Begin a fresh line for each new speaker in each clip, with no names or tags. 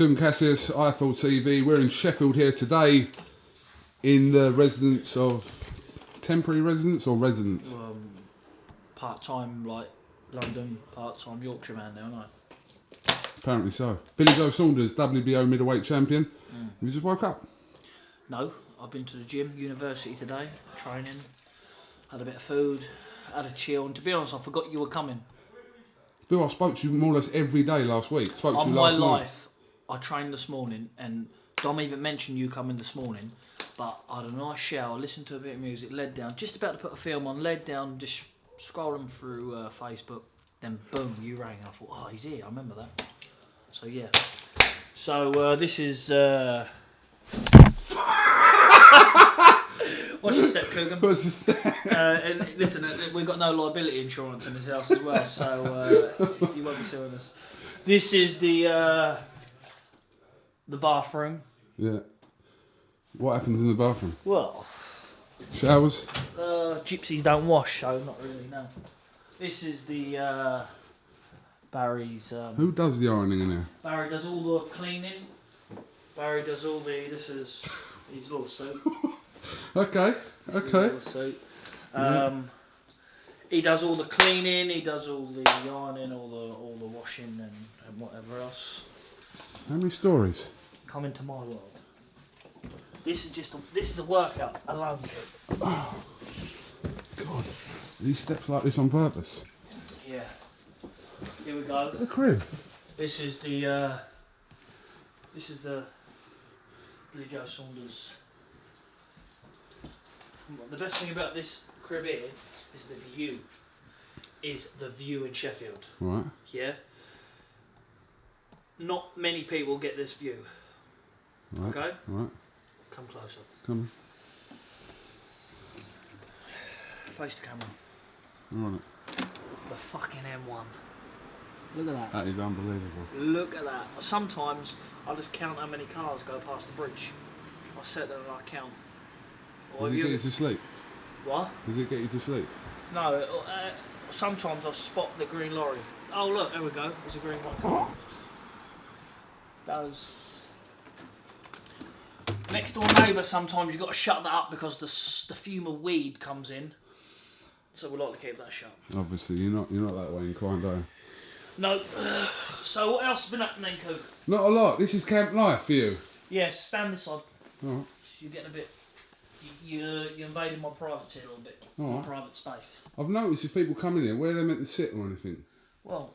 KUGAN, CASSIUS, IFL TV. We're in Sheffield here today in the residence of... Temporary residence or residence?
Part-time, like, London, part-time Yorkshire man now, aren't I?
Apparently so. Billy Joe Saunders, WBO middleweight champion. You just woke up?
No, I've been to the gym, university today, training, had a bit of food, had a chill, and to be honest, I forgot you were coming.
Bill, I spoke to you more or less every day last week. Spoke to
On
you
my
last
life, I trained this morning, and Dom even mentioned you coming this morning, but I had a nice shower, listened to a bit of music, led down, just about to put a film on, led down, just scrolling through Facebook, then boom, you rang, and I thought, oh, he's here, I remember that. So yeah. So this is... What's your step, Kugan?
What's your step?
And listen, we've got no liability insurance in this house as well, so you won't be suing us. This is the bathroom.
Yeah. What happens in the bathroom?
Well,
showers?
Gypsies don't wash, so not really, no. This is the Barry's...
Who does the ironing in there?
Barry does all the cleaning. Barry does all the... This is his little suit.
Okay.
He does all the cleaning, he does all the ironing, all the washing and whatever else.
How many stories?
Come into my world. This is a workout alone.
Oh, God. These steps like this on purpose?
Yeah. Here we go.
The crib.
This is the Billy Joe Saunders. The best thing about this crib here is the view. Is the view in Sheffield.
Right.
Yeah. Not many people get this view.
Right.
Okay.
Right.
Come closer.
Come
Face the camera.
on. Right.
The fucking M1. Look at that.
That is unbelievable.
Look at that. Sometimes I just count how many cars go past the bridge. I sit there and I count.
Does it get you to sleep?
What?
Does it get you to sleep?
No, sometimes I spot the green lorry. Oh look, there we go. There's a green one. Those next door neighbour. Sometimes you've got to shut that up because the fume of weed comes in. So we like to keep that shut.
Obviously, you're not that way inclined, are you?
No. So what else has been happening, Cook?
Not a lot. This is camp life for you.
Yes, stand this side.
Alright.
You're getting a bit. You're invading my privacy a little bit.
All right.
My private space.
I've noticed if people come in here, where are they meant to sit or anything?
Well,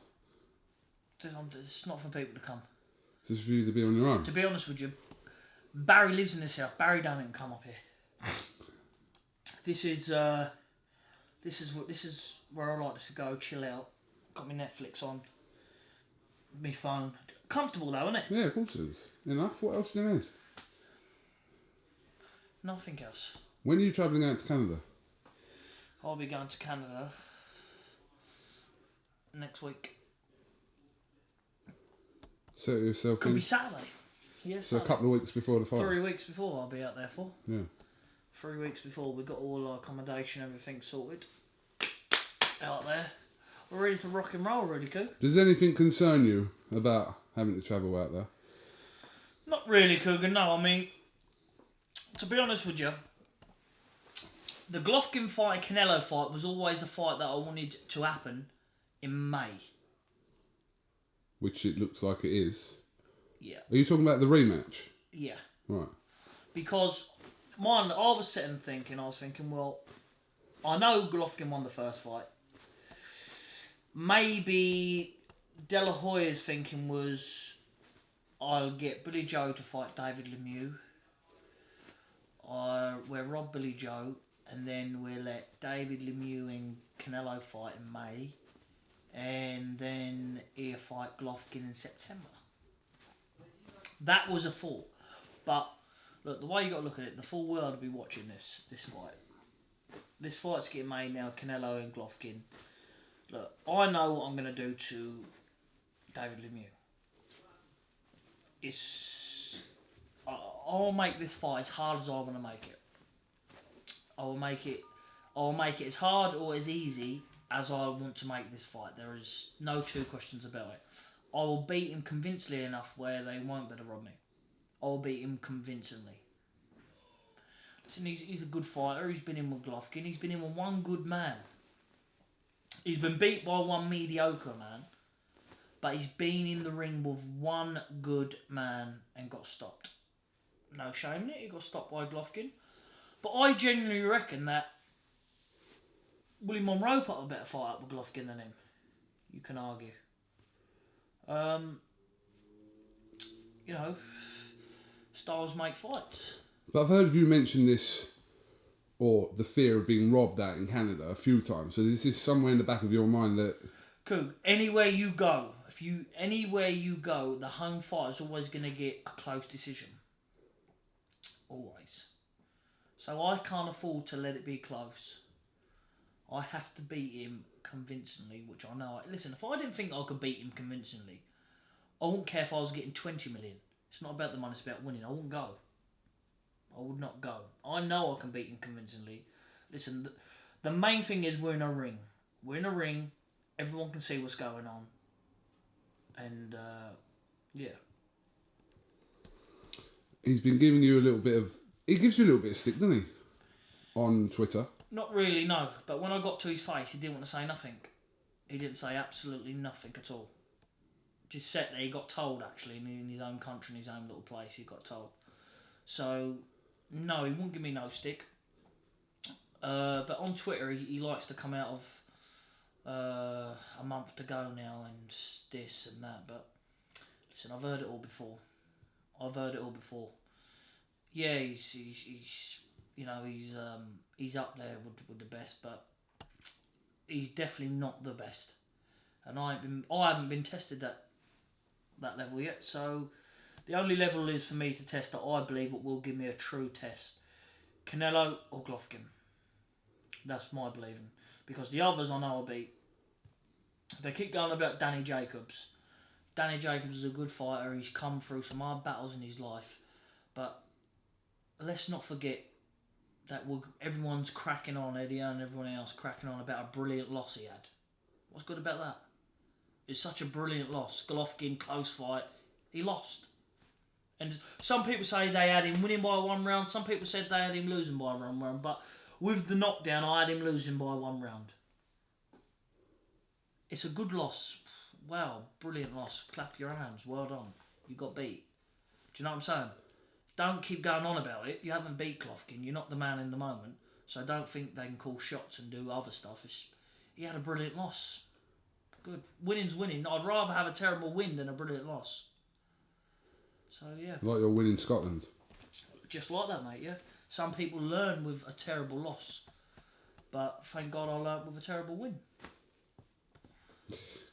it's not for people to come.
It's just for you to be on your own.
To be honest with you, Barry lives in this house. Barry don't even come up here. This is where I like to go, chill out. Got my Netflix on, my phone. Comfortable though, isn't it?
Yeah, of course it is. Enough. What else do you need?
Nothing else.
When are you travelling out to Canada?
I'll be going to Canada next week.
Set yourself
Could
in.
be Saturday. Yes.
So a couple of weeks before the fight.
3 weeks before I'll be out there for.
Yeah.
3 weeks before we've got all our accommodation, everything sorted. Out there. We're ready to rock and roll, really, Cook.
Does anything concern you about having to travel out there?
Not really, Cougar, no. I mean, to be honest with you, the Golovkin fight, Canelo fight was always a fight that I wanted to happen in May.
Which it looks like it is.
Yeah.
Are you talking about the rematch?
Yeah.
Right.
Because, I was sitting thinking, well, I know Golovkin won the first fight. Maybe De La Hoya's thinking was, I'll get Billy Joe to fight David Lemieux. We'll rob Billy Joe, and then we'll let David Lemieux and Canelo fight in May, and then he'll fight Golovkin in September. That was a thought, but look, the way you got to look at it, the full world will be watching this fight. This fight's getting made now, Canelo and Golovkin. Look, I know what I'm going to do to David Lemieux. I'll make this fight as hard as I want to make it. I'll make it as hard or as easy as I want to make this fight. There is no two questions about it. I will beat him convincingly enough where they won't better rob me. I'll beat him convincingly. Listen, he's a good fighter. He's been in with Golovkin. He's been in with one good man. He's been beat by one mediocre man. But he's been in the ring with one good man and got stopped. No shame in it. He got stopped by Golovkin. But I genuinely reckon that Willie Monroe put a better fight up with Golovkin than him. You can argue. You know, styles make fights.
But I've heard you mention this, or the fear of being robbed out in Canada a few times. So this is somewhere in the back of your mind that...
Cool. Anywhere you go, the home fight is always going to get a close decision. Always. So I can't afford to let it be close. I have to beat him convincingly, which I know. Listen, if I didn't think I could beat him convincingly, I wouldn't care if I was getting 20 million. It's not about the money, it's about winning. I wouldn't go. I would not go. I know I can beat him convincingly. Listen, the main thing is we're in a ring. We're in a ring. Everyone can see what's going on. And, yeah.
He's been giving you a little bit of... He gives you a little bit of stick, doesn't he? On Twitter.
Not really, no. But when I got to his face, he didn't want to say nothing. He didn't say absolutely nothing at all. Just sat there. He got told, actually, in his own country, in his own little place, he got told. So, no, he won't give me no stick. But on Twitter, he likes to come out of a month to go now and this and that. But, listen, I've heard it all before. Yeah, he's you know, he's up there with the best, but he's definitely not the best. And I haven't been tested that level yet. So the only level is for me to test that I believe it will give me a true test: Canelo or Golovkin. That's my believing, because the others I know I'll beat. They keep going about Danny Jacobs. Danny Jacobs is a good fighter. He's come through some hard battles in his life, but let's not forget that everyone's cracking on, Eddie and everyone else cracking on about a brilliant loss he had. What's good about that? It's such a brilliant loss. Golovkin, close fight. He lost. And some people say they had him winning by 1 round. Some people said they had him losing by 1 round. But with the knockdown, I had him losing by 1 round. It's a good loss. Wow, brilliant loss. Clap your hands. Well done. You got beat. Do you know what I'm saying? Don't keep going on about it. You haven't beat Golovkin. You're not the man in the moment. So don't think they can call shots and do other stuff. He had a brilliant loss. Good. Winning's winning. I'd rather have a terrible win than a brilliant loss. So, yeah.
Like your win in Scotland.
Just like that, mate, yeah. Some people learn with a terrible loss. But thank God I learned with a terrible win.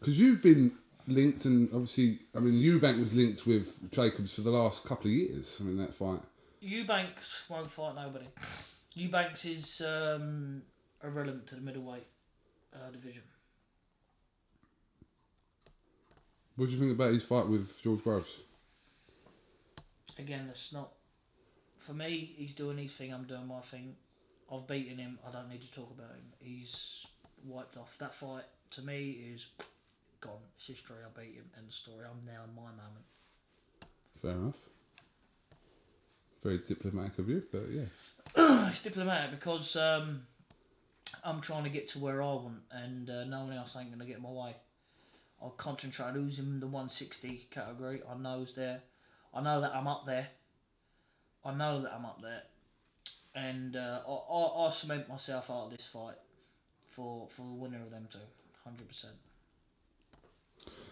Because you've been linked, and obviously, I mean, Eubank was linked with Jacobs for the last couple of years. I mean, that fight.
Eubanks won't fight nobody. Eubanks is irrelevant to the middleweight division.
What do you think about his fight with George Groves?
Again, it's not... For me, he's doing his thing, I'm doing my thing. I've beaten him, I don't need to talk about him. He's wiped off. That fight, to me, is gone. It's history, I beat him, end of story. I'm now in my moment.
Fair enough. Very diplomatic of you, but yeah.
It's diplomatic because I'm trying to get to where I want, and no one else ain't going to get in my way. I'll concentrate on losing the 160 category. I know that I'm up there. And I'll cement myself out of this fight for the winner of them two, 100%.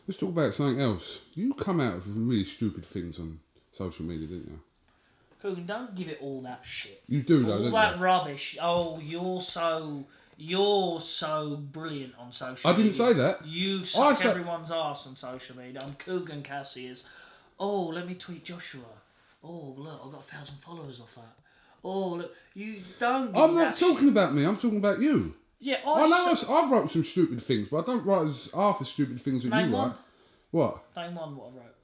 Let's talk about something else. You come out with really stupid things on social media, didn't you?
KUGAN, don't give it all that shit.
You do, though,
all
don't
that
you?
rubbish. Oh, you're so brilliant on social media.
I didn't say that.
You suck everyone's arse on social media. I'm KUGAN CASSIUS. Oh, let me tweet Joshua. Oh, look, I've got 1,000 followers off that. Oh, look, you don't give
I'm
that
not talking
shit.
about me, I'm talking about you.
Yeah,
I wrote some stupid things, but I don't write half as stupid things that you write. What?
Name one what I wrote.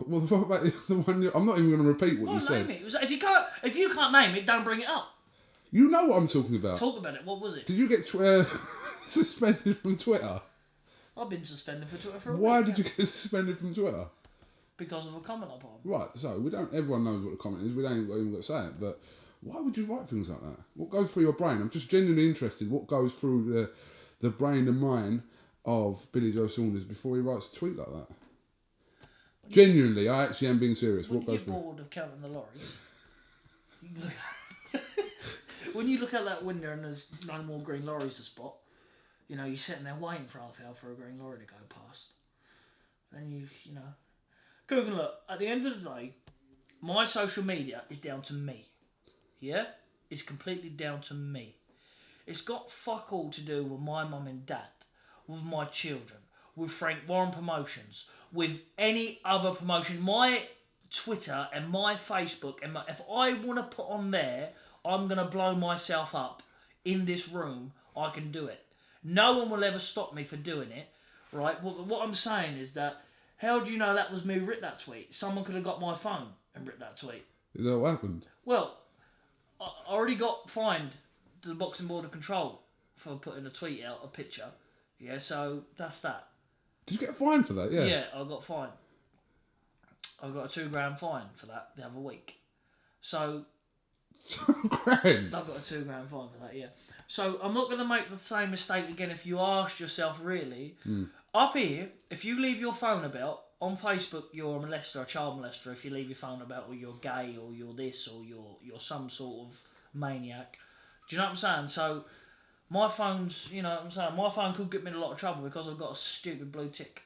Well, what about the one? I'm not even going to repeat what you said.
Name it. If you can't name it, don't bring it up.
You know what I'm talking about.
Talk about it. What was it?
Did you get suspended from Twitter?
I've been suspended for Twitter for a
Why
week.
did you get suspended from Twitter?
Because of a comment upon.
Right, so we don't. Everyone knows what the comment is. We don't even got to say it. But why would you write things like that? What goes through your brain? I'm just genuinely interested. What goes through the brain and mind of Billy Joe Saunders before he writes a tweet like that? Genuinely, I actually am being serious.
When
What
you
goes
get
through?
bored of counting the lorries, when you look out that window and there's no more green lorries to spot, you know, you're sitting there waiting for half hour for a green lorry to go past. Then you know. KUGAN, look, at the end of the day, my social media is down to me. Yeah? It's completely down to me. It's got fuck all to do with my mum and dad, with my children, with Frank Warren Promotions, with any other promotion. My Twitter and my Facebook, and if I want to put on there, I'm going to blow myself up in this room, I can do it. No one will ever stop me for doing it, right? What I'm saying is that, how do you know that was me who writ that tweet? Someone could have got my phone and writ that tweet.
Is that what happened?
Well, I already got fined to the Boxing Board of Control for putting a tweet out, a picture. Yeah, so that's that.
Did you get fined for that? Yeah.
Yeah, I got fined. I got a £2,000 fine for that the other week. So
Grand.
I got a £2,000 fine for that, yeah. So I'm not going to make the same mistake again. If you asked yourself, really, up here, if you leave your phone about, on Facebook, you're a molester, a child molester. If you leave your phone about, or you're gay, or you're this, or you're some sort of maniac. Do you know what I'm saying? So my phone's, you know what I'm saying? My phone could get me in a lot of trouble because I've got a stupid blue tick.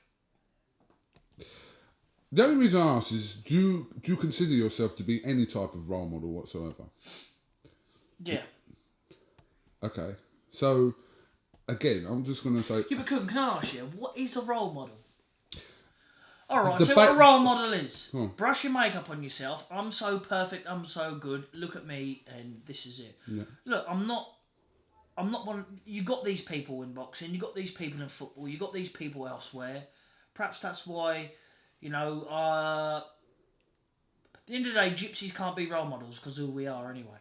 The only reason I ask is, do you consider yourself to be any type of role model whatsoever?
Yeah.
Okay. So, again, I'm just going to say...
Yeah, but can I ask you, what is a role model? Alright,
The
tell you what a
ba-
role model is.
Hmm.
Brush your makeup on yourself. I'm so perfect, I'm so good. Look at me, and this is it.
Yeah.
Look, I'm not one... You got these people in boxing, you got these people in football, you got these people elsewhere. Perhaps that's why, you know, at the end of the day, gypsies can't be role models because of who we are anyway.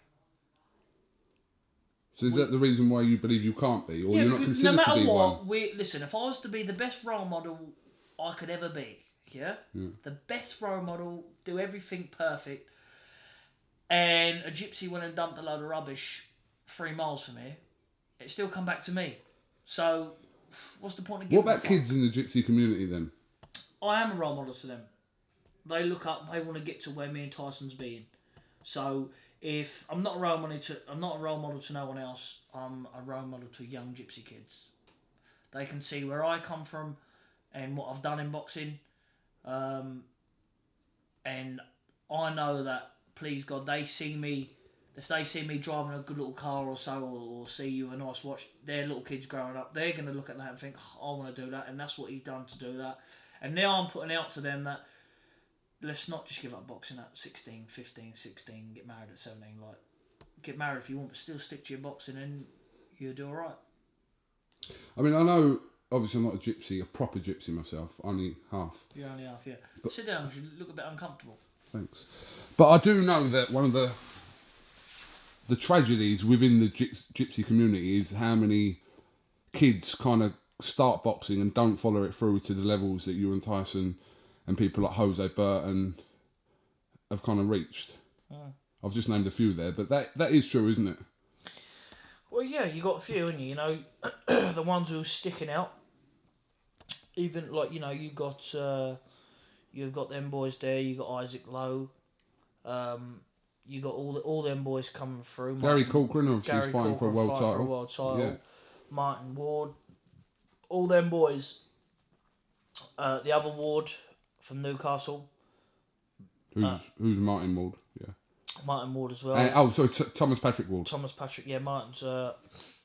So is that the reason why you believe you can't be? Or
Yeah,
you're not
because
considered
no matter
to be
what,
one?
listen, if I was to be the best role model I could ever be, yeah? The best role model, do everything perfect, and a gypsy went and dumped a load of rubbish 3 miles from here, it still come back to me. So, what's the point of giving
What about
a fuck?
kids in the gypsy community then?
I am a role model to them. They look up, they want to get to where me and Tyson's being. So, if I'm not a role model to no one else, I'm a role model to young gypsy kids. They can see where I come from and what I've done in boxing. And I know that, please God, they see me, if they see me driving a good little car or so, or see you with a nice watch, their little kids growing up, they're going to look at that and think, oh, I want to do that, and that's what he's done to do that. And now I'm putting out to them that, let's not just give up boxing at 16, 15, 16, get married at 17. Like, get married if you want, but still stick to your boxing and you'll do alright.
I mean, I know, obviously I'm not a gypsy, a proper gypsy myself, only half.
You're only half, yeah. But sit down, because you look a bit uncomfortable.
Thanks. But I do know that one of the tragedies within the gypsy community is how many kids kind of start boxing and don't follow it through to the levels that you and Tyson and people like Jose Burton have kind of reached. I've just named a few there, but that is true, isn't it?
Well, yeah, you got a few, haven't you? You know, the ones who are sticking out. Even like, you know, you've got them boys there. You got Isaac Lowe. You got all them boys coming through.
Gary Corcoran, obviously, is fighting for a world
fighting
title.
For a world title.
Yeah.
Martin Ward. All them boys. The other Ward from Newcastle.
Who's Martin Ward? Yeah.
Martin Ward as well.
Thomas Patrick Ward.
Thomas Patrick, yeah, Martin's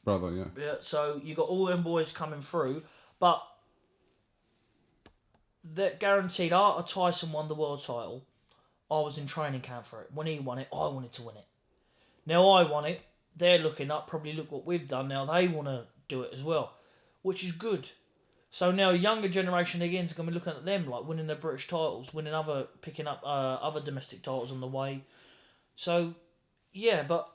brother, yeah.
Yeah, so you got all them boys coming through, but that guaranteed. After Tyson won the world title, I was in training camp for it. When he won it, I wanted to win it. Now I won it. They're looking up. Probably look what we've done. Now they want to do it as well, which is good. So now a younger generation again is going to be looking at them like winning their British titles, picking up other domestic titles on the way. So, yeah, but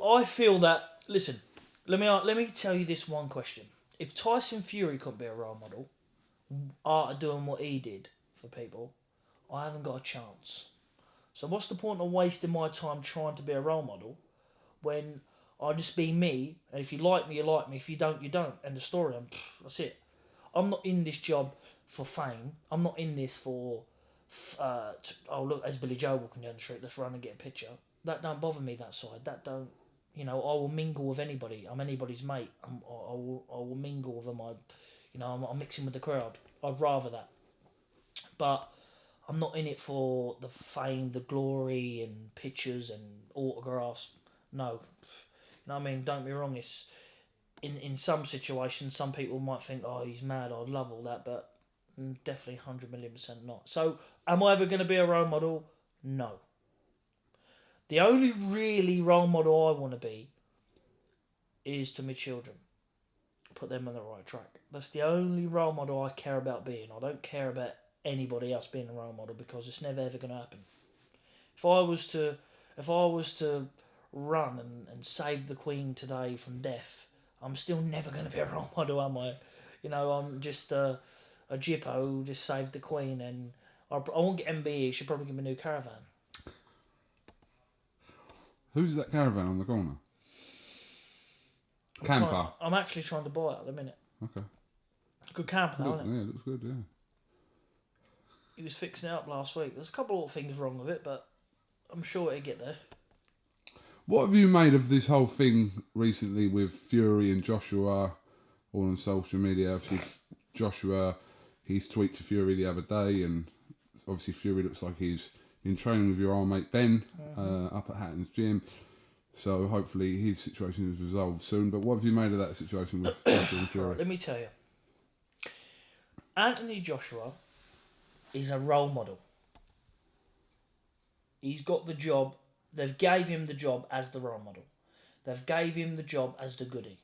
I feel that. Listen, let me tell you this one question. if Tyson Fury couldn't be a role model, after doing what he did for people, I haven't got a chance. So what's the point of wasting my time trying to be a role model when I just be me, and if you like me, you like me. If you don't, you don't. End of story. That's it. I'm not in this job for fame. I'm not in this for, oh look, there's Billy Joe walking down the street. Let's run and get a picture. That don't bother me. That side. That don't. I will mingle with anybody. I'm anybody's mate. I will mingle with them. I'm mixing with the crowd. I'd rather that. But I'm not in it for the fame, the glory, and pictures and autographs. No. You know what I mean? Don't be wrong. It's in some situations, some people might think, oh, he's mad. I'd love all that, but definitely 100,000,000% not. So, am I ever going to be a role model? No. The only really role model I want to be is to my children. Put them on the right track. That's the only role model I care about being. I don't care about anybody else being a role model because it's never ever going to happen. If I was to run and save the Queen today from death, I'm still never going to be a role model, am I? I'm just a Jippo who just saved the Queen, and I won't get MBE. Should probably give me a new caravan.
Who's that caravan on the corner? Camper.
I'm actually trying to buy it at the minute.
Okay.
Good camper, though, isn't it?
Yeah, it looks good, yeah.
He was fixing it up last week. There's a couple of things wrong with it, but I'm sure it'll get there.
What have you made of this whole thing recently with Fury and Joshua all on social media? Obviously, Joshua, his tweet to Fury the other day, and obviously Fury looks like he's in training with your old mate Ben up at Hatton's gym. So hopefully his situation is resolved soon. But what have you made of that situation with Joshua and Fury?
Right, let me tell you. Anthony Joshua is a role model. He's got the job. They've gave him the job as the role model. They've gave him the job as the goodie.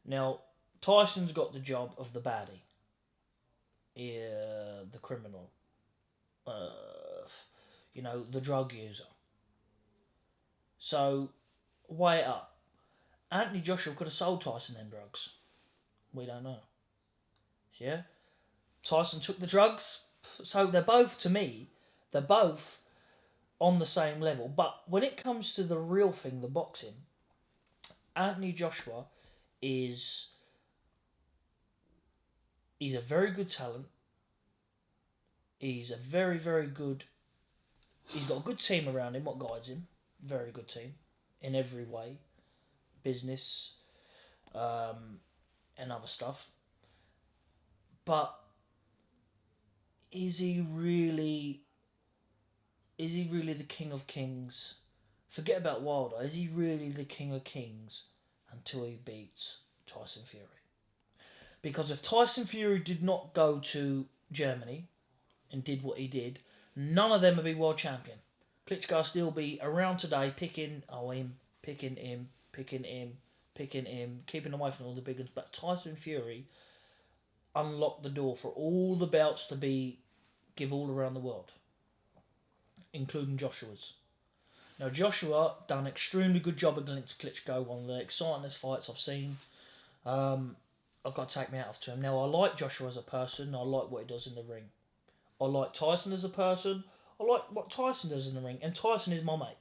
Now, Tyson's got the job of the baddie. The criminal. The drug user. So, weigh it up. Anthony Joshua could have sold Tyson them drugs. We don't know. Yeah? Tyson took the drugs. So they're both, to me, they're both on the same level. But when it comes to the real thing, the boxing, Anthony Joshua he's a very good talent. He's a very, very good... He's got a good team around him, what guides him. Very good team. In every way. Business. And other stuff. But... Is he really the king of kings? Forget about Wilder. Is he really the king of kings until he beats Tyson Fury? Because if Tyson Fury did not go to Germany and did what he did, none of them would be world champion. Klitschko still be around today picking him, keeping away from all the big ones. But Tyson Fury unlocked the door for all the belts to give all around the world, including Joshua's. Now Joshua done an extremely good job against Klitschko, one of the excitingest fights I've seen. I've got to take my hat off to him. Now I like Joshua as a person. I like what he does in the ring. I like Tyson as a person. I like what Tyson does in the ring, and Tyson is my mate.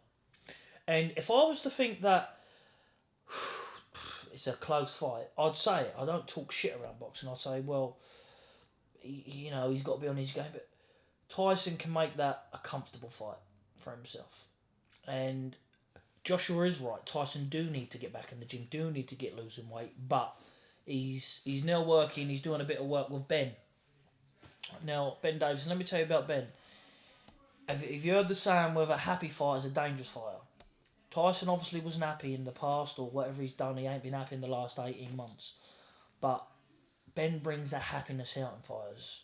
And if I was to think that it's a close fight, I'd say it. I don't talk shit around boxing. I'd say, well, he's got to be on his game. But Tyson can make that a comfortable fight for himself. And Joshua is right. Tyson do need to get back in the gym, do need to get losing weight. But he's now working. He's doing a bit of work with Ben. Now, Ben Davison, let me tell you about Ben. Have you heard the saying whether a happy fighter is a dangerous fighter? Tyson obviously wasn't happy in the past or whatever he's done. He ain't been happy in the last 18 months. But Ben brings that happiness out in fighters.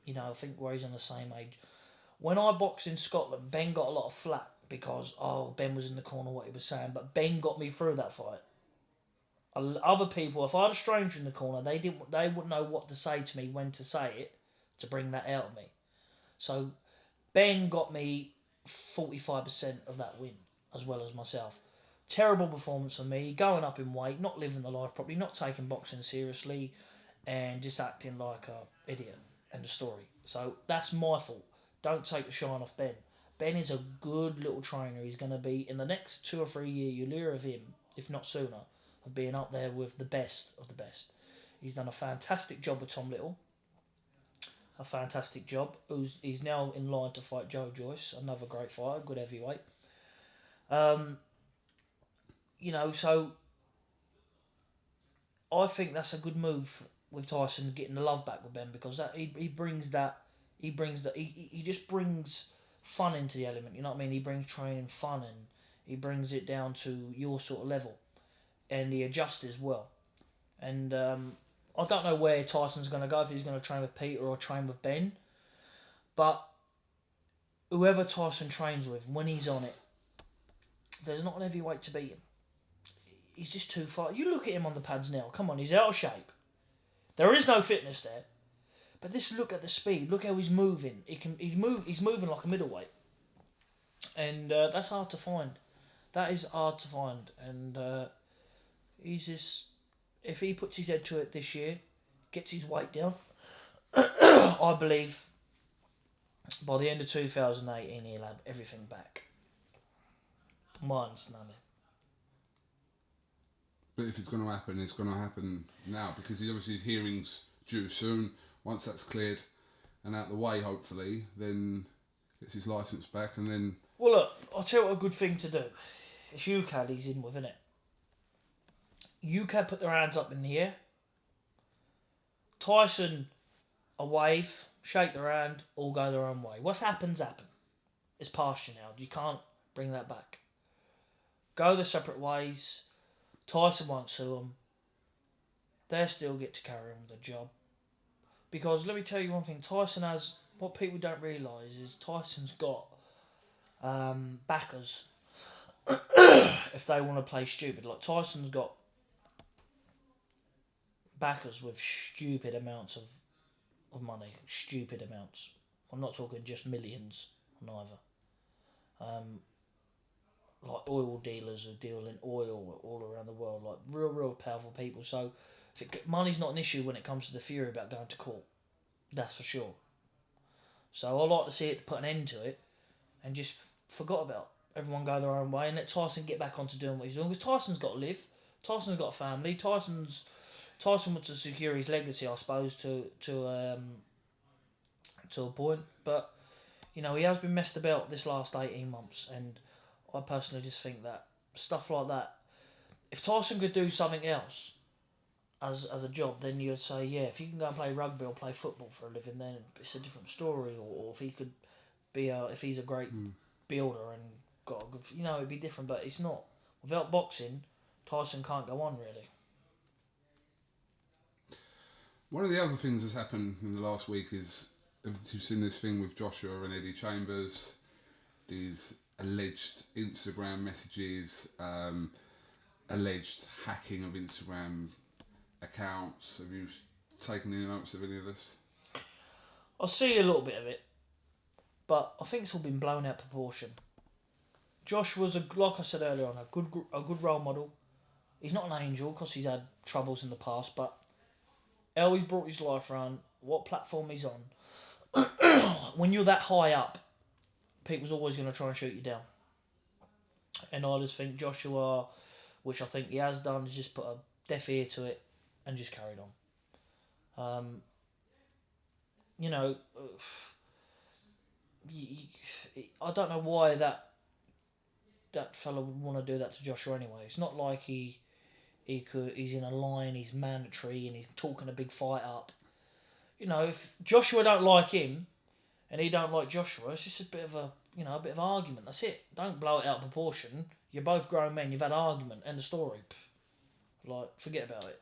I think where he's on the same age. When I boxed in Scotland, Ben got a lot of flack because, Ben was in the corner, what he was saying. But Ben got me through that fight. Other people, if I had a stranger in the corner, they wouldn't know what to say to me, when to say it, to bring that out of me. So Ben got me 45% of that win, as well as myself. Terrible performance for me. Going up in weight, not living the life properly, not taking boxing seriously, and just acting like a idiot. End of story. So that's my fault. Don't take the shine off Ben. Ben is a good little trainer. He's going to be, in the next 2 or 3 years, you'll hear of him, if not sooner, of being up there with the best of the best. He's done a fantastic job with Tom Little. A fantastic job. He's now in line to fight Joe Joyce, another great fighter, good heavyweight. You know, so I think that's a good move with Tyson getting the love back with Ben, because that he just brings fun into the element. You know what I mean? He brings training fun, and he brings it down to your sort of level, and he adjusts as well. And I don't know where Tyson's going to go, if he's going to train with Peter or train with Ben, but whoever Tyson trains with, when he's on it, there's not an heavyweight to beat him. He's just too far. You look at him on the pads now. Come on, he's out of shape. There is no fitness there. But just look at the speed. Look how he's moving. He's moving like a middleweight. And that's hard to find. That is hard to find. And he's just... If he puts his head to it this year, gets his weight down, I believe by the end of 2018 he'll have everything back. My understanding.
But if it's going to happen, it's going to happen now, because obviously his hearing's due soon. Once that's cleared and out the way, hopefully, then gets his licence back, and then...
Well, look, I'll tell you what a good thing to do. It's UCAD he's in with, isn't it? UCAD put their hands up in the air. Tyson, a wave, shake their hand, all go their own way. What's happened. It's past you now. You can't bring that back. Go their separate ways. Tyson won't sue them. They still get to carry on with the job. Because let me tell you one thing, Tyson has, what people don't realise is Tyson's got backers if they want to play stupid. Like Tyson's got backers with stupid amounts of money. Stupid amounts. I'm not talking just millions, neither. Like oil dealers who deal in oil all around the world, like real powerful people. So money's not an issue when it comes to the Fury about going to court. That's for sure. So I like to see it put an end to it and just forgot about everyone go their own way and let Tyson get back onto doing what he's doing, because Tyson's got to live. Tyson's got a family. Tyson wants to secure his legacy, I suppose, to a point. But you know, he has been messed about this last 18 months, and I personally just think that stuff like that, if Tyson could do something else as a job, then you'd say, yeah, if he can go and play rugby or play football for a living, then it's a different story. Or if he could be if he's a great builder and got a good, you know, it'd be different. But it's not. Without boxing, Tyson can't go on, really.
One of the other things that's happened in the last week is, you've seen this thing with Joshua and Eddie Chambers, these alleged Instagram messages, alleged hacking of Instagram accounts. Have you taken any notes of any of this?
I see a little bit of it, but I think it's all been blown out of proportion. Josh was, like I said earlier on, a good role model. He's not an angel because he's had troubles in the past, but how he's brought his life around, what platform he's on. When you're that high up, people's always going to try and shoot you down. And I just think Joshua, which I think he has done, has just put a deaf ear to it and just carried on. You know, I don't know why that fella would want to do that to Joshua anyway. It's not like he's in a line, he's mandatory, and he's talking a big fight up. You know, if Joshua don't like him, and he don't like Joshua, it's just a bit of a argument. That's it. Don't blow it out of proportion. You're both grown men. You've had an argument. End of story. Like, forget about it.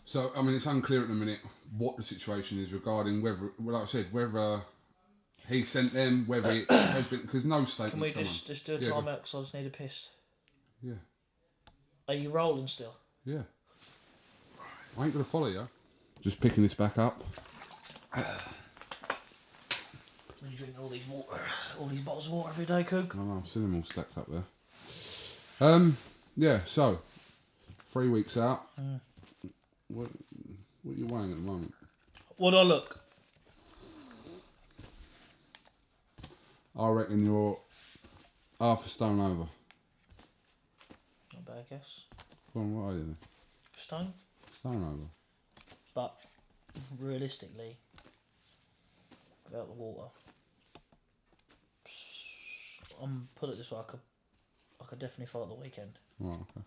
So, I mean, it's unclear at the minute what the situation is regarding whether, well, like I said, whether he sent them, whether it has been, because no statements.
Can we just do a time out because I just need a piss?
Yeah.
Are you rolling still?
Yeah. I ain't going to follow you. Just picking this back up.
You drinking all these bottles of water every day, Coog?
I know, I've seen them all stacked up there. Yeah. So 3 weeks out. What are you weighing at the moment?
What do I look?
I reckon you're half a stone over.
Not bad, I guess.
Go on, what are you then?
Stone.
Stone over.
But realistically, without the water, put it this way, I could definitely fight the weekend.
Right, okay.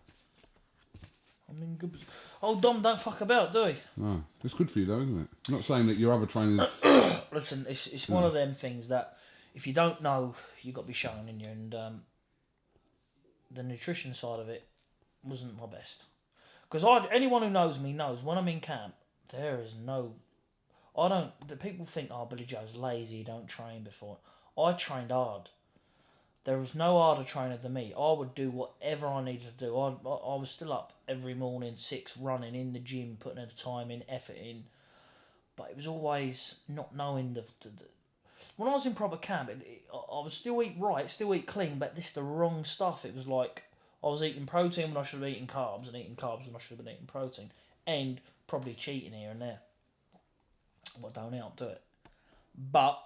I'm in good position. Oh, Dom, don't fuck about, do he?
No, it's good for you though, isn't it? I'm not saying that your other trainers.
Listen, it's one of them things that if you don't know, you got to be shown in you, and the nutrition side of it wasn't my best. Because anyone who knows me knows when I'm in camp, there is no. The people think, oh, Billy Joe's lazy, don't train before. I trained hard. There was no harder trainer than me. I would do whatever I needed to do. I was still up every morning, 6, running in the gym, putting the time in, effort in. But it was always not knowing the when I was in proper camp, I would still eat right, still eat clean, but this the wrong stuff. It was like I was eating protein when I should have been eating carbs, and eating carbs when I should have been eating protein, and probably cheating here and there. What don't help, do it. But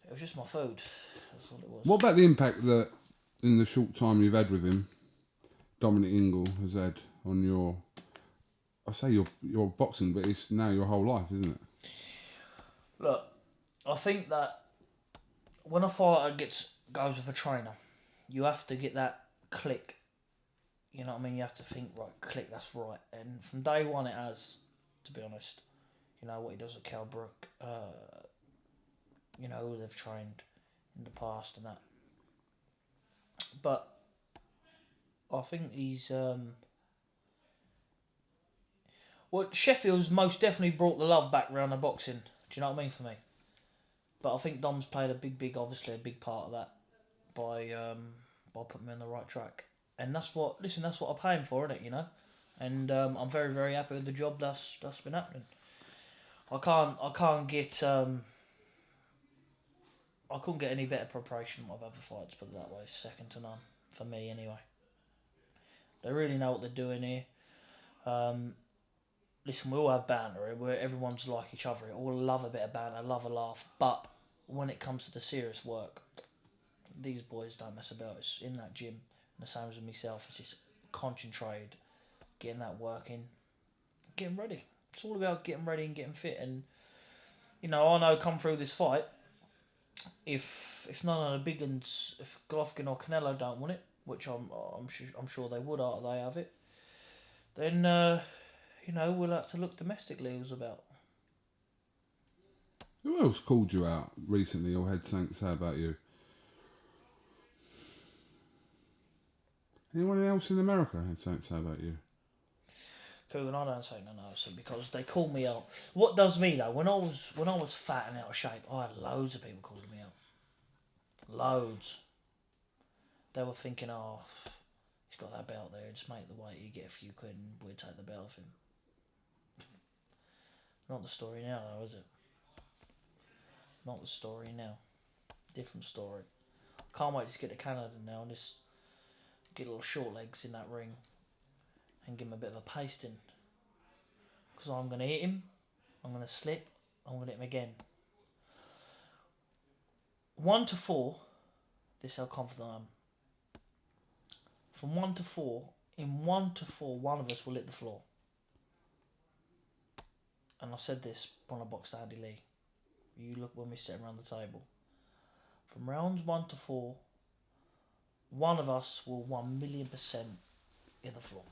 it was just my food. That's all it was.
What about the impact that in the short time you've had with him, Dominic Ingle has had on your? I say your boxing, but it's now your whole life, isn't it?
Look, I think that when a fighter goes with a trainer, you have to get that click. You know what I mean? You have to think, right, click, that's right. And from day one it has, to be honest. You know what he does at Cal Brook. You know who they've trained in the past and that. But I think he's well, Sheffield's most definitely brought the love back round the boxing. Do you know what I mean, for me? But I think Dom's played a big part of that by putting me on the right track. And that's what I'm paying for, isn't it, you know? And I'm very, very happy with the job that's been happening. I couldn't get any better preparation than what I've ever fought, to put it that way. Second to none, for me anyway. They really know what they're doing here. Listen, we all have banter where everyone's like each other. We all love a bit of banter, love a laugh. But when it comes to the serious work, these boys don't mess about. It's in that gym, and the same as with myself. It's just concentrated, getting that work in, getting ready. It's all about getting ready and getting fit. And you know, I know come through this fight, if none of the big uns, if Golovkin or Canelo don't want it, which I'm sure they would after they have it, then you know, we'll have to look domestically. It was about.
Who else called you out recently or had something to say about you? Anyone else in America had something to say about you?
KUGAN, I don't say no, so because they call me out. What does me though? When I was fat and out of shape, I had loads of people calling me out. Loads. They were thinking, oh, he's got that belt there. Just make the weight. You get a few quid, and we'll take the belt off him. Not the story now, though, is it? Not the story now. Different story. Can't wait to get to Canada now and just get little short legs in that ring and give him a bit of a pasting. Because I'm going to hit him, I'm going to slip, I'm going to hit him again. 1 to 4, this is how confident I am. From 1 to 4, in 1 to 4, one of us will hit the floor. And I said this when I boxed Andy Lee. You look when we sit around the table. From rounds 1 to 4, one of us will 1,000,000% hit the floor.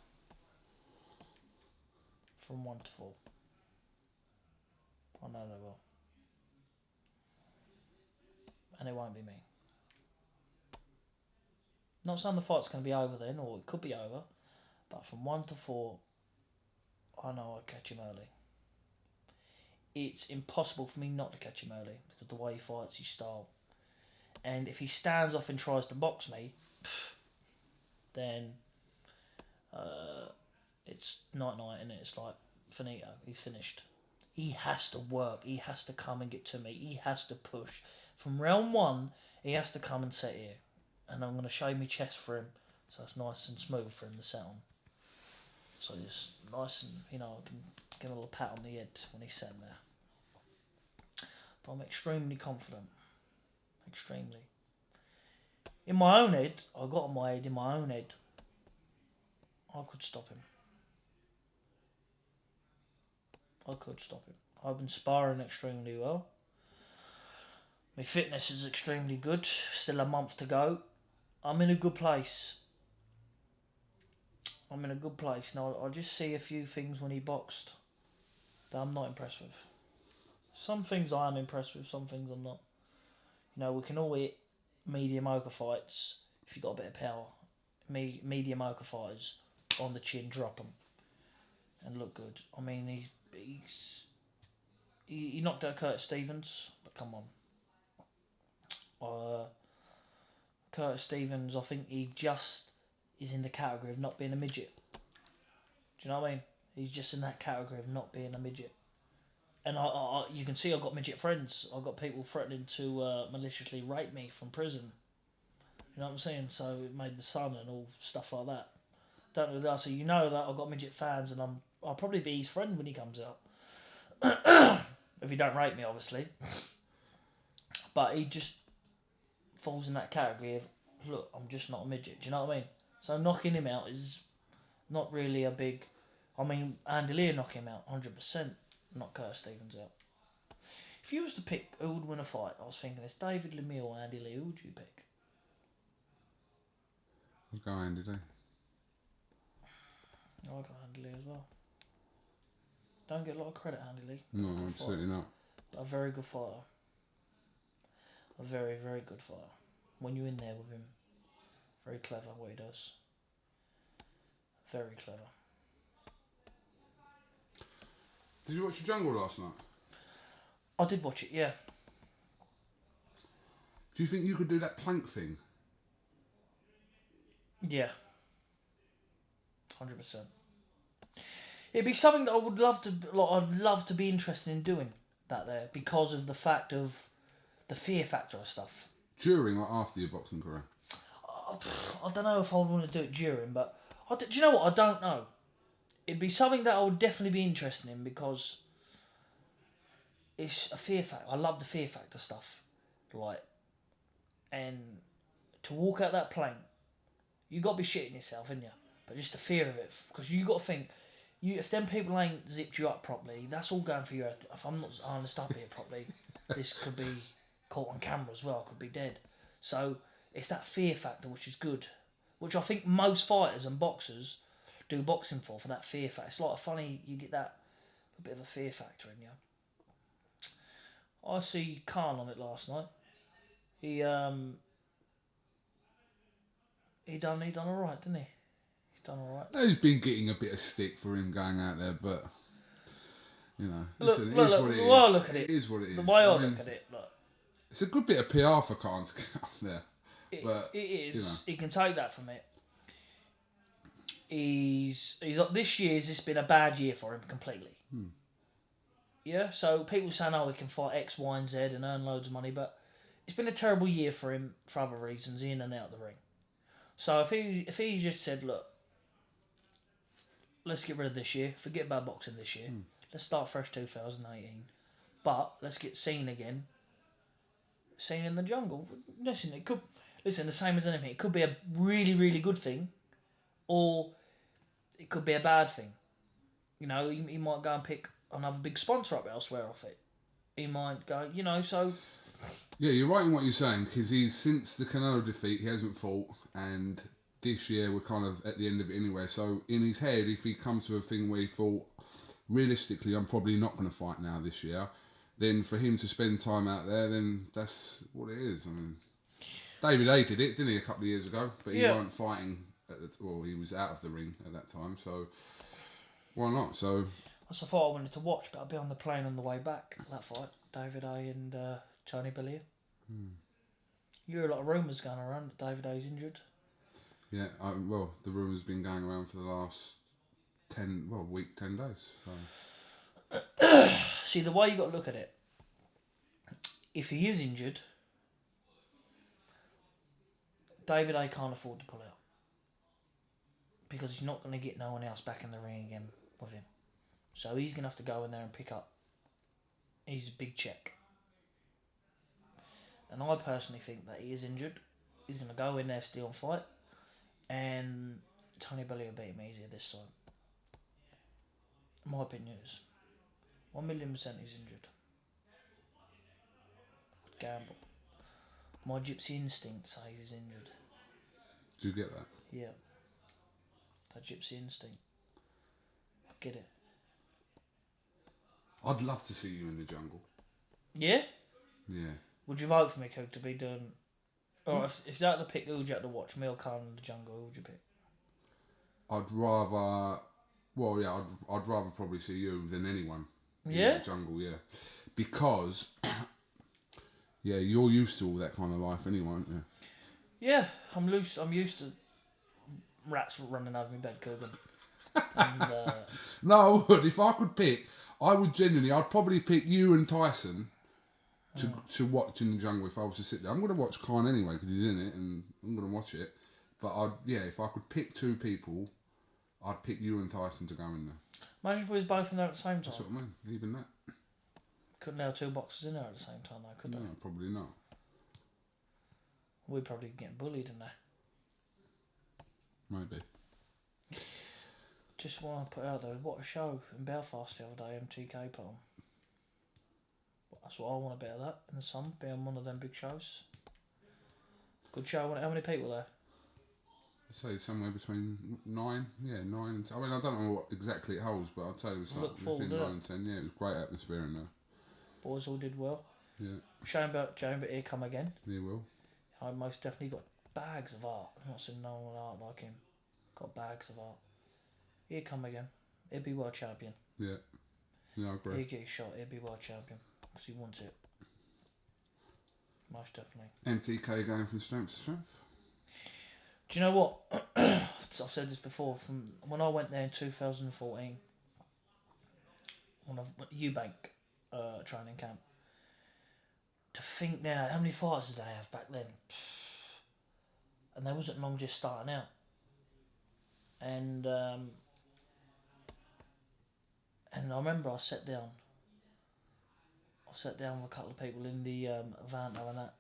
From 1 to 4. I know they will. And it won't be me. Not saying the fight's going to be over then, or it could be over, but from 1 to 4, I know I'll catch him early. It's impossible for me not to catch him early because the way he fights, his style. And if he stands off and tries to box me, then it's night-night, and it's like finito. He's finished. He has to work. He has to come and get to me. He has to push. From round 1, he has to come and sit here. And I'm going to show my chest for him So it's nice and smooth for him to sit on. So it's nice and, I can give him a little pat on the head when he's sitting there. But I'm extremely confident. Extremely. In my own head, I got on my head, in my own head, I could stop him. I could stop him. I've been sparring extremely well. My fitness is extremely good. Still a month to go. I'm in a good place. Now, I'll just see a few things when he boxed that I'm not impressed with. Some things I am impressed with, some things I'm not. We can all hit medium-ochre fights if you've got a bit of power. Medium-ochre fighters on the chin, drop them and look good. I mean, he knocked out Curtis Stevens, but come on. Curtis Stevens, I think he just is in the category of not being a midget. Do you know what I mean? He's just in that category of not being a midget. And you can see I've got midget friends. I've got people threatening to maliciously rape me from prison. You know what I'm saying? So it made the Sun and all stuff like that. Don't know that. So you know that I've got midget fans, and I'll probably be his friend when he comes out. If he don't rape me, obviously. But he just falls in that category of, look, I'm just not a midget. Do you know what I mean? So knocking him out is not really a big... I mean, Andy Lee knock him out 100%. Knock Curtis Stevens out. If you was to pick who would win a fight, I was thinking it's David Lemieux or Andy Lee. Who would you pick?
I'd go Andy Lee.
I'll go Andy Lee as well. Don't get a lot of credit, Andy Lee.
No, absolutely not.
But a very good fighter. A very, very good fighter. When you're in there with him, very clever what he does. Very clever.
Did you watch The Jungle last night?
I did watch it, yeah.
Do you think you could do that plank thing?
Yeah. 100%. It'd be something that I would love to... I'd love to be interested in doing that there because of the fact of the fear factor of stuff.
During or after your boxing career?
I don't know if I would want to do it during, but... do you know what? I don't know. It'd be something that I would definitely be interested in because it's a fear factor. I love the fear factor stuff. And to walk out that plane, you got to be shitting yourself, ain't you? But just the fear of it. Because you got to think, if them people ain't zipped you up properly, that's all going for your head. If I'm not harnessed up here properly, this could be caught on camera as well. I could be dead. So it's that fear factor which is good. Which I think most fighters and boxers do boxing for that fear factor. It's like funny, you get that a bit of a fear factor in you. I see Khan on it last night. He done alright, didn't he? He's done alright.
He's been getting a bit of stick for him going out there, but listen, it is what it is.
Well, look at it.
It is what it is.
The way I look at it, look.
It's a good bit of PR for Khan to get up there.
It is. He can take that from it. He's this year's just been a bad year for him completely. Yeah, so people saying, he can fight X, Y, and Z and earn loads of money, but it's been a terrible year for him for other reasons, in and out of the ring. So if he just said, look, let's get rid of this year, forget about boxing this year, let's start fresh 2018, but let's get seen again, seen in the jungle. Listen, the same as anything, it could be a really, really good thing, or it could be a bad thing. He might go and pick another big sponsor up elsewhere off it. He might go, so...
Yeah, you're right in what you're saying, because since the Canelo defeat, he hasn't fought, and this year we're kind of at the end of it anyway. So in his head, if he comes to a thing where he thought, realistically, I'm probably not going to fight now this year, then for him to spend time out there, then that's what it is. I mean, David A did it, didn't he, a couple of years ago? But he weren't fighting, he was out of the ring at that time, so why not? So
that's the fight I wanted to watch, but I'll be on the plane on the way back, that fight, David A and Tony Bellew. You hear a lot of rumours going around that David A's injured.
Yeah, the rumours been going around for the last 10 days. So.
See, the way you got to look at it, if he is injured, David A can't afford to pull out. because he's not going to get no one else back in the ring again with him. So he's going to have to go in there and pick up his big check. And I personally think that he is injured. He's going to go in there, steal and fight. And Tony Bellew will beat him easier this time. My opinion is 1,000,000% he's injured. Gamble. My gypsy instinct says he's injured.
Do you get that?
Yeah. That gypsy instinct. I get it.
I'd love to see you in the jungle.
Yeah?
Yeah.
Would you vote for me, Cook, to be doing... Or if you had to pick who would you have to watch, me or Khan in the jungle, who would you pick?
I'd rather... Well, yeah, I'd rather probably see you than anyone
Yeah?
in the jungle, yeah. Because, yeah, you're used to all that kind of life anyway, aren't you?
Yeah, I'm used to rats running over my bed, Kugan. And,
No, but if I could pick, I'd probably pick you and Tyson to watch in the jungle if I was to sit there. I'm going to watch Khan anyway because he's in it and I'm going to watch it. But if I could pick two people, I'd pick you and Tyson to go in there.
imagine if we was both in there at the same time.
That's what I mean, even that.
Couldn't have two boxes in there at the same time, though, could they?
No, probably not.
We'd probably be getting bullied in there.
Maybe.
Just want to put out there, what a show in Belfast the other day, MTK put on. That's what I want to bet of that in the sun, being one of them big shows. Good show. How many people there?
I'd say somewhere between 9. Yeah, 9 and 10. I mean, I don't know what exactly it holds, but I'd say it was between 9 and 10. Yeah, it was great atmosphere in there.
Boys all did well.
Yeah.
Shame about here come again.
He will.
I most definitely got bags of art. I've not seen no one art like him. Got bags of art. Here come again. He'll be world champion.
Yeah. Yeah, I agree.
He'll get his shot. He'll be world champion. Because he wants it. Most definitely.
MTK going from strength to strength.
Do you know what? I've said this before. From when I went there in 2014, when I went to Eubank training camp, to think now, how many fighters did they have back then? And they wasn't long just starting out. And I remember I sat down with a couple of people in the Vanto and that,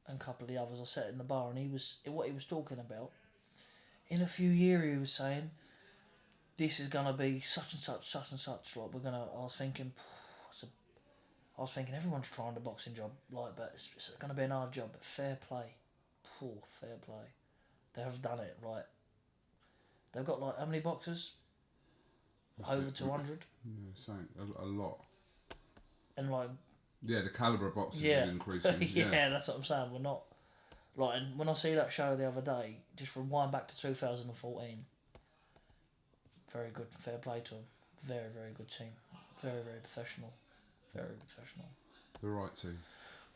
and a couple of the others. I sat in the bar, and what he was talking about, in a few years he was saying, this is gonna be such and such. Like I was thinking everyone's trying the boxing job, like, but it's gonna be an hard job. But fair play, fair play. They have done it right. They've got like how many boxers? Over 200.
Yeah, same. A lot.
And like.
Yeah, the calibre of boxers is increasing.
Yeah, that's what I'm saying. We're not like, and when I see that show the other day, just rewind back to 2014. Very good, fair play to them. Very, very good team. Very, very professional. Very professional.
The right team.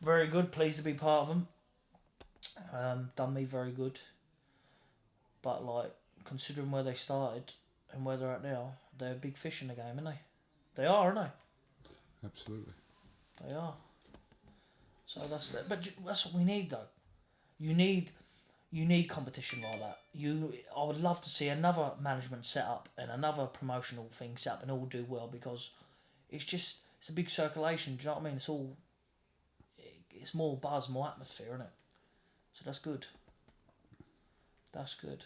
Very good. Pleased to be part of them. Done me very good. But like, considering where they started and where they're at now, they're big fish in the game, aren't they? They are, aren't they?
Absolutely.
They are. So that's that. But that's what we need, though. You need competition like that. I would love to see another management set up and another promotional thing set up and all do well, because it's a big circulation. Do you know what I mean? It's more buzz, more atmosphere, isn't it? So that's good. That's good.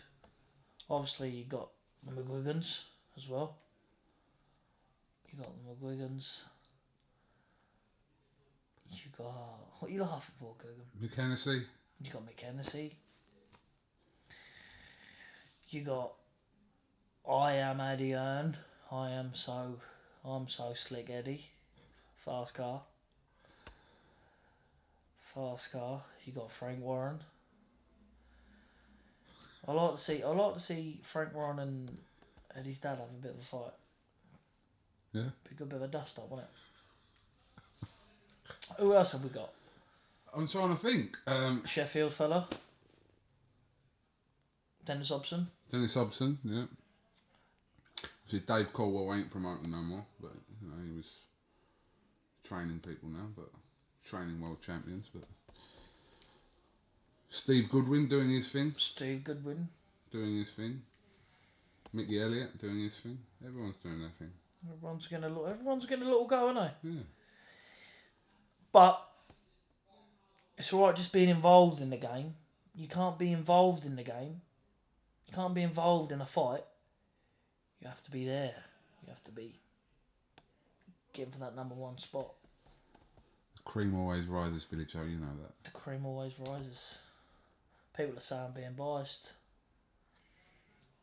Obviously, you got the McGuigans as well. You got the McGuigans. You got... What are you laughing for, Kugan?
McHennessy.
You got McHennessy. You got... I am Eddie Earn. I'm so slick, Eddie. Fast car. You got Frank Warren. I like to see Frank Warren and Eddie's dad have a bit of a fight.
Yeah.
Be a good bit of a dust up, wouldn't it? Who else have we got?
I'm trying to think.
Sheffield fella. Dennis Hobson,
yeah. See, Dave Caldwell ain't promoting no more, but you know, he was training people now, but training world champions. But Steve Goodwin doing his thing.
Steve Goodwin.
Doing his thing. Mickey Elliott doing his thing. Everyone's doing their thing.
Everyone's getting a little go, aren't they?
Yeah.
But it's alright just being involved in the game. You can't be involved in the game. You can't be involved in a fight. You have to be there. You have to be getting for that number one spot.
The cream always rises, Billy Joe, you know that.
The cream always rises. People are saying I'm being biased.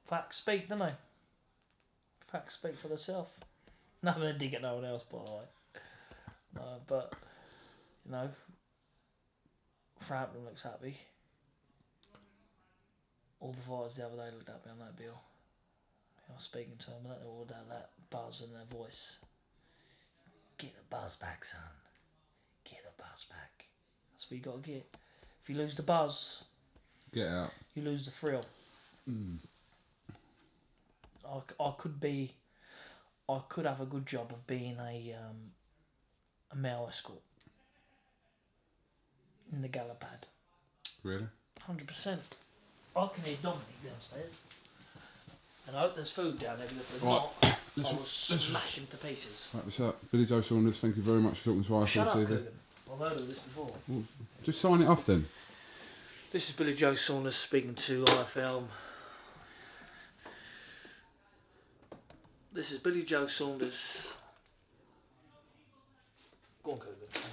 Facts speak, don't they? Facts speak for themselves. No, I'm going to dig at no one else, by the way. No, but, you know, Frampton looks happy. All the fighters the other day looked happy on that bill. I was speaking to them, and they all had that buzz in their voice. Get the buzz back, son. Get the buzz back. That's what you got to get. If you lose the buzz,
get out.
You lose the thrill. I could have a good job of being a male escort in the Galapad.
Really?
100%. I can hear Dominic downstairs. And I hope there's food down there, because if there's not, I will smash him to pieces.
Right, what's up? Billy Joe Saunders, thank you very much for talking to us.
Shut up, KUGAN. I've heard of this before.
Well, just sign it off then.
This is Billy Joe Saunders speaking to IFL. This is Billy Joe Saunders. Go on, KUGAN.